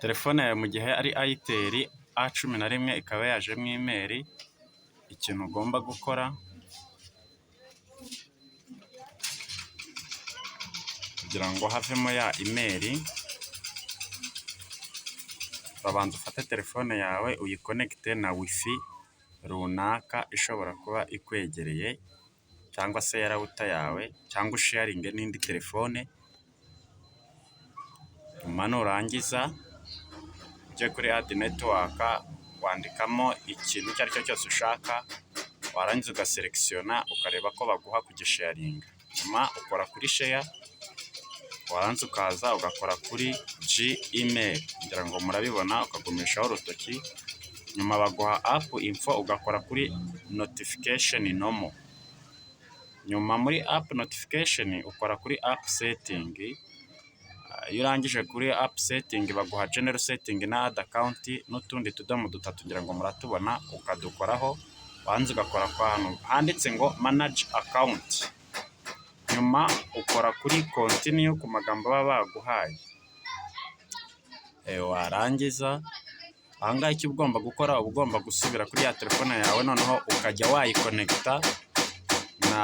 Telefone yawe mu gihe ari Itel A11 ikaba yajemo imeri, ikintu ugomba gukora kugira ngo havemo ya imeri, urabanza ufate telefone yawe uyikonekite na wifi runaka ishobora kuba ikwegereye cyangwa se ya router yawe, cyangwa usharinge n'indi telefone. Nyuma nurangiza ujye kuri add network wandikamo ikintu icyo ari cyo cyose ushaka, warangiza ugaselectiona ukareba ko baguha kugisharinga. Nyuma ukora kuri share, warangiza ukaza ugakora kuri Gmail, ngira ngo murabibona, ukagumishaho urutoki. Nyuma baguha app info, ugakora kuri notification nomo. Nyuma muri app notification ukora kuri app setting. Iyo urangije kuri app setting baguha general setting na add account n'utundi tudomo dutatu, ngira ngo muratubona, ukadukoraho. Wanze ugakora kwa hano handitse ngo manage account. Nyuma ukora kuri continue ku magambo baba baguhaye. Warangiza ahangaha icyo ugomba gukora, uba ugomba gusubira kuri ya telefone yawe, noneho ukajya wayikonekita na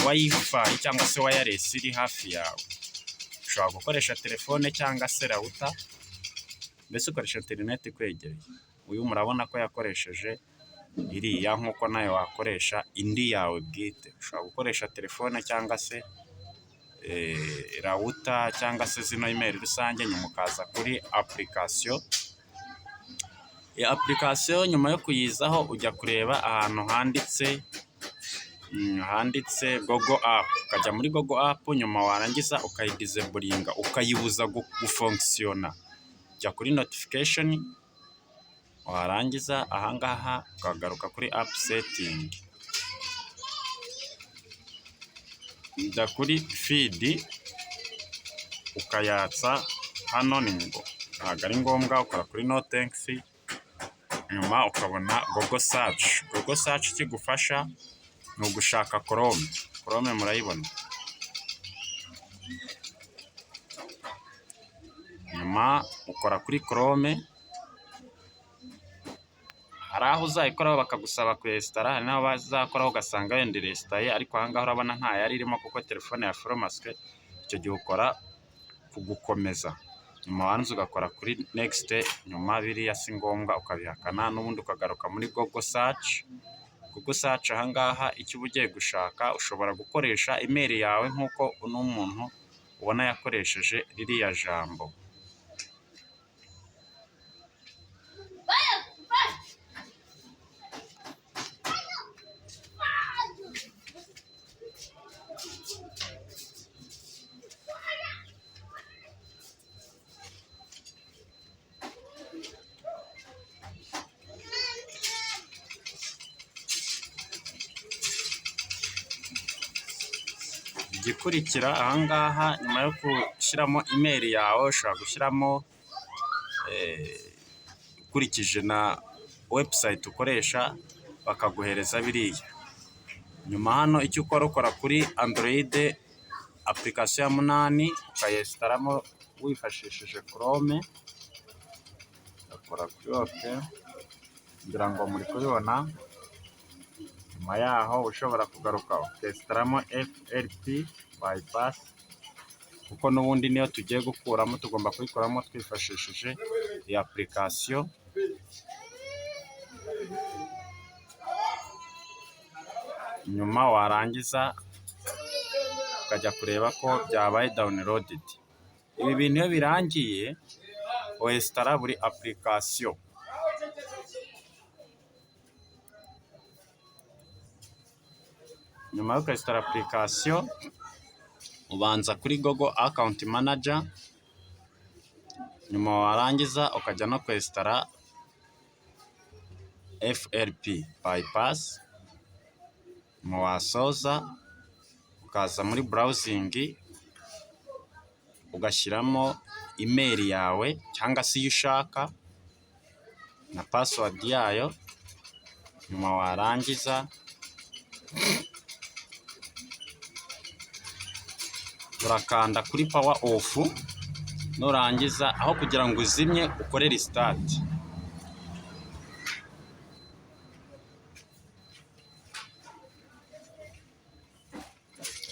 wifi cyangwa se wireless iri hafi yawe. Ushobora gukoresha telefone cyangwa se router, mbese ukoresha internet ikwegereye. Uyu murabona ko yakoresheje iriya, nk'uko nawe wakoresha indi yawe bwite. Ushobora gukoresha telefone cyangwa se router cyangwa se zino email rusange. Nyuma ukaza kuri application. Iyi application nyuma yo kuyizaho ujya kureba ahantu handitse Google App, ukajya muri Google App. Nyuma warangiza ukayidisablinga, ukayibuza gufunctiona. Ujya kuri notification, warangiza ahangaha ukagaruka kuri app setting, ujya kuri feed ukayatsa. Hano ni ngo ntabwo ari ngombwa, ukora kuri no thanks. Nyuma ukabona Google search. Google search kigufasha ni ugushaka Chrome. Chrome murayibona. Nyuma ukora kuri Chrome, hari aho uzayikoraho bakagusaba kuyesitara, hari n'aho bazakoraho ugasanga wenda iresitaye, ariko ahangaha urabona nta yari irimo kuko telefone ya Fromaske. Icyo gihe ukora kugukomeza. Nyuma wanze ugakora kuri next. Nyuma biriya si ngombwa ukabihakana, n'ubundi ukagaruka muri Google search. Google search ahangaha icyo uba ugiye gushaka, ushobora gukoresha email yawe nk'uko uno muntu ubona yakoresheje ririya jambo. Igikurikira ahangaha, nyuma yo gushyiramo email yawe, ushobora gushyiramo ukurikije na website ukoresha, bakaguhereza biriya. Nyuma hano icyo ukora kuri Android application ya 8 ukayesitaramo wifashishije Chrome. Ukora kuri OK, ngira ngo muri kubibona. Nyuma yaho ushobora kugaruka ukesitaramo FLP bypass, kuko n'ubundi niyo tugiye gukuramo tugomba kuyikoramo twifashishije iyi application. Nyuma warangiza ukajya kureba ko byabaye downloaded. Ibi bintu iyo birangiye wesitara buri application. Nyuma yo kwesitara application, ubanza kuri Google account manager. Nyuma warangiza ukajya no kwesitara FLP bypass. Nyuma wasoza ukaza muri browsing ugashyiramo email yawe cyangwa se iyo ushaka na password yayo. Nyuma warangiza urakanda kuri power off. nurangiza aho kugira ngo uzimye ukore restart.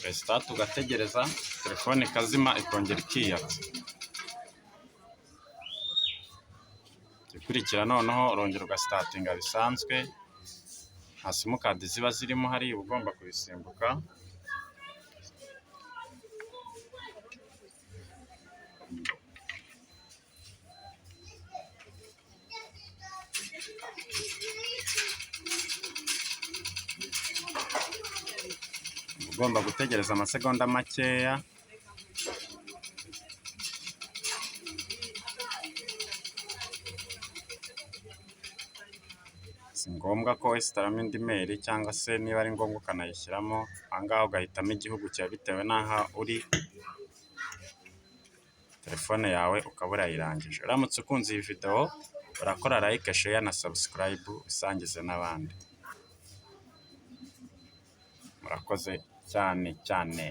Restart ugategereza telefone ikazima ikongera ikiyatsa. Ikurikira noneho urongera ugasitatinga bisanzwe, nta simukadi ziba zirimo hariya uba ugomba kubisimbuka. Ugomba gutegereza amasegonda makeya. Si ngombwa ko wesitaramo indi meri, cyangwa se niba ari ngombwa ukanayishyiramo, aha ngaha ugahitamo igihugu cyawe bitewe n'aho uri, telefone yawe ukaba urayirangije. Uramutse ukunze iyi video urakora like, share na subscribe usangize n'abandi. Murakoze cyane cyane.